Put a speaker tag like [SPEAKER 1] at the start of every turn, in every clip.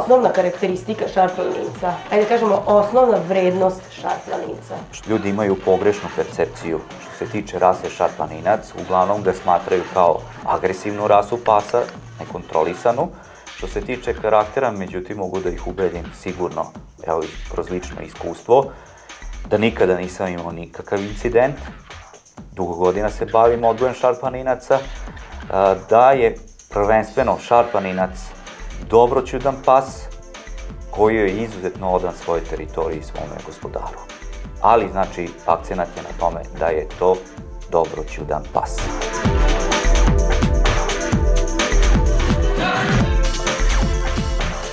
[SPEAKER 1] osnovna karakteristika šarplaninca? Ajde da kažemo osnovna vrednost šarplaninca.
[SPEAKER 2] Ljudi imaju pogrešnu percepciju što se tiče rase šarplaninac, uglavnom ga smatraju kao agresivnu rasu pasa, nekontrolisanu. Što se tiče karaktera, međutim, mogu da ih ubedim sigurno, evo kroz lično iskustvo, da nikada nisam imao nikakav incident, dugo godina se bavim odgojem šarplaninaca, da je prvenstveno šarplaninac dobroćudan pas koji je izuzetno odan svojoj teritoriji i svome gospodaru. Ali, znači, akcenat je na tome da je to dobroćudan pas.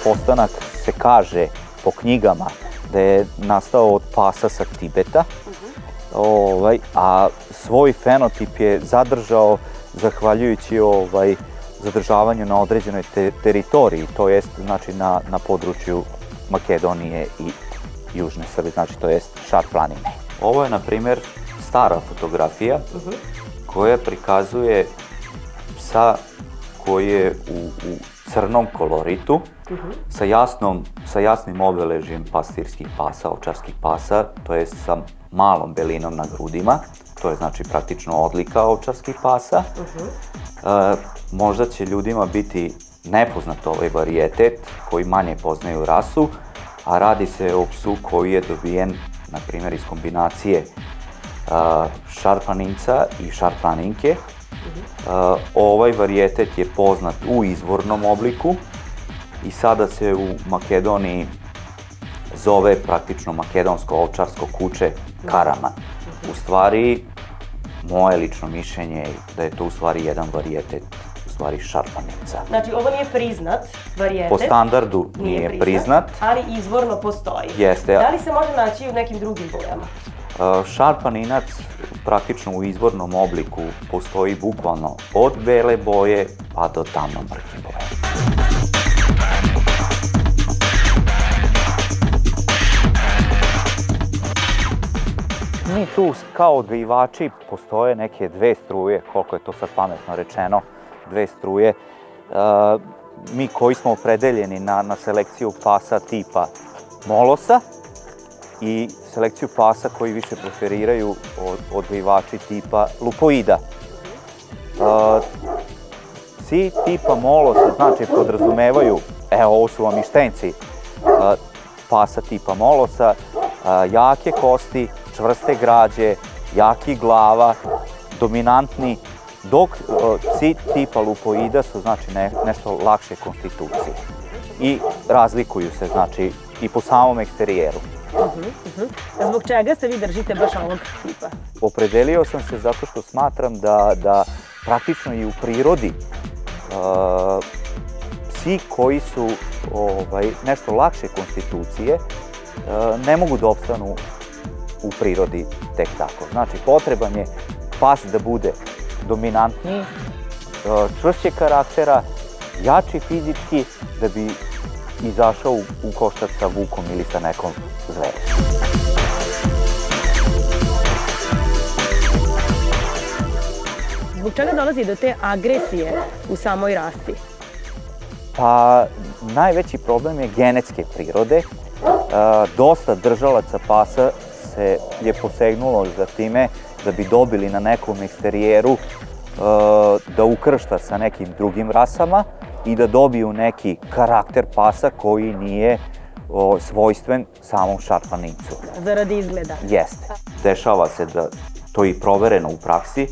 [SPEAKER 2] Postanak se kaže po knjigama da je nastao od pasa sa Tibeta, a svoj fenotip je zadržao zahvaljujući zadržavanju na određenoj teritoriji, to jest znači na području Makedonije i Južne Srbije, znači to jest Šar-planine. Ovo je, na primjer, stara fotografija koja prikazuje psa koji je u crnom koloritu sa jasnim obeležjem pastirskih pasa, ovčarskih pasa, to jest sa malom belinom na grudima, to je znači praktično odlika ovčarskih pasa. Možda će ljudima biti nepoznat ovaj varijetet koji manje poznaju rasu, a radi se o psu koji je dobijen, na primjer, iz kombinacije šarplaninca i šarplaninke. Ovaj varijetet je poznat u izvornom obliku i sada se u Makedoniji zove praktično makedonsko ovčarsko kuče Karaman. U stvari, moje lično mišljenje je da je to u stvari jedan varijetet, u stvari šarplaninca.
[SPEAKER 1] Znači, ovo nije priznat varijetet.
[SPEAKER 2] Po standardu nije priznat.
[SPEAKER 1] Ali izvorno postoji.
[SPEAKER 2] Jeste.
[SPEAKER 1] Da li se može naći u nekim drugim bojama?
[SPEAKER 2] Šarplaninac praktično u izvornom obliku postoji bukvalno od bele boje pa do tamno mrke boje. Mi tu kao odgajivači postoje neke dve struje, koliko je to sad pametno rečeno, dve struje. Mi koji smo opredeljeni na selekciju pasa tipa molosa i selekciju pasa koji više preferiraju odgajivači tipa lupoida. Psi tipa molosa, znači podrazumevaju, evo ovo su vam i štenci pasa tipa molosa, jake kosti, čvrste građe, jaki glava, dominantni, dok psi tipa lupoida su znači nešto lakše konstitucije i razlikuju se znači i po samom eksterijeru.
[SPEAKER 1] Zbog čega se vi držite baš ovog tipa?
[SPEAKER 2] Opredelio sam se zato što smatram da praktično i u prirodi psi koji su nešto lakše konstitucije ne mogu da opstanu u prirodi tek tako. Znači, potreban je pas da bude dominantniji, čvršće karaktera, jači fizički, da bi izašao u koštac sa vukom ili sa nekom zverom.
[SPEAKER 1] Zbog čega dolazi do te agresije u samoj rasi?
[SPEAKER 2] Pa, najveći problem je genetske prirode. Dosta držalaca pasa je posegnulo za time da bi dobili na nekom eksterijeru da ukršta sa nekim drugim rasama i da dobiju neki karakter pasa koji nije svojstven samom šarplanincu.
[SPEAKER 1] Zaradi izgleda?
[SPEAKER 2] Jeste. Dešava se da to je i provereno u praksi,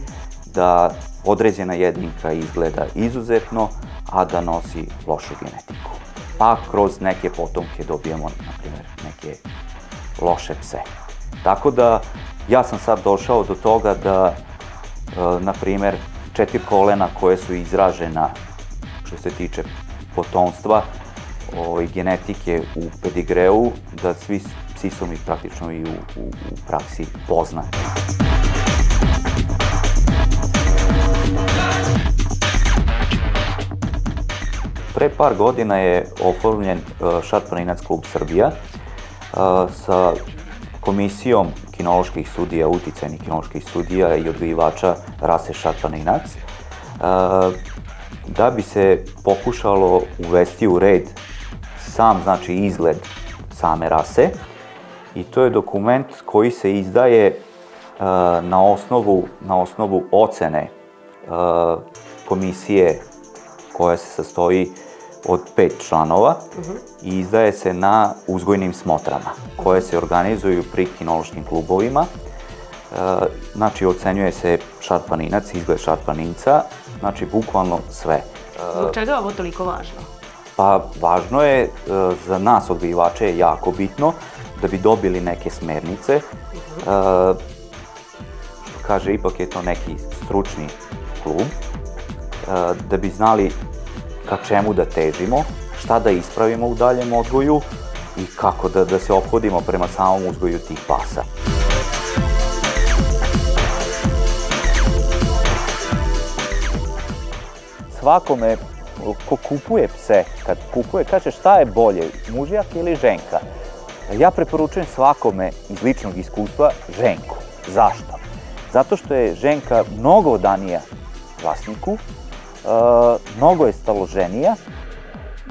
[SPEAKER 2] da određena jedinka izgleda izuzetno, a da nosi lošu genetiku. Pa kroz neke potomke dobijemo, na primjer, neke loše pse. Tako da, ja sam sad došao do toga da, na primjer, 4 kolena koje su izražena što se tiče potomstva, genetike u pedigreu, da svi psi su mi praktično i u praksi poznati. Pre par godina je oformljen Šarplaninac klub Srbija sa komisijom kinoloških sudija, uticajnih kinoloških sudija i odgajivača rase Šarplaninac, da bi se pokušalo uvesti u red sam znači izgled same rase i to je dokument koji se izdaje na osnovu ocene komisije koja se sastoji od 5 članova i izdaje se na uzgojnim smotrama koje se organizuju pri kinološkim klubovima. Znači, ocenjuje se šarpaninac, izgled šarpaninca, znači bukvalno sve.
[SPEAKER 1] Zbog čega je ovo toliko važno?
[SPEAKER 2] Pa važno je, za nas odgajivače je jako bitno da bi dobili neke smernice. Što kaže, ipak je to neki stručni klub, da bi znali ka čemu da težimo, šta da ispravimo u daljem odgoju i kako da se ophodimo prema samom uzgoju tih pasa. Svakome ko kupuje pse, kad kupuje, kaže šta je bolje, mužjak ili ženka. Ja preporučujem svakome iz ličnog iskustva ženku. Zašto? Zato što je ženka mnogo odanija vlasniku, mnogo je staloženija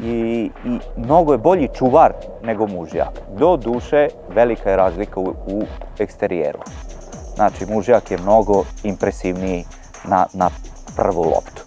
[SPEAKER 2] i mnogo je bolji čuvar nego mužjak. Do duše, velika je razlika u eksterijeru. Znači, mužjak je mnogo impresivniji na prvu loptu.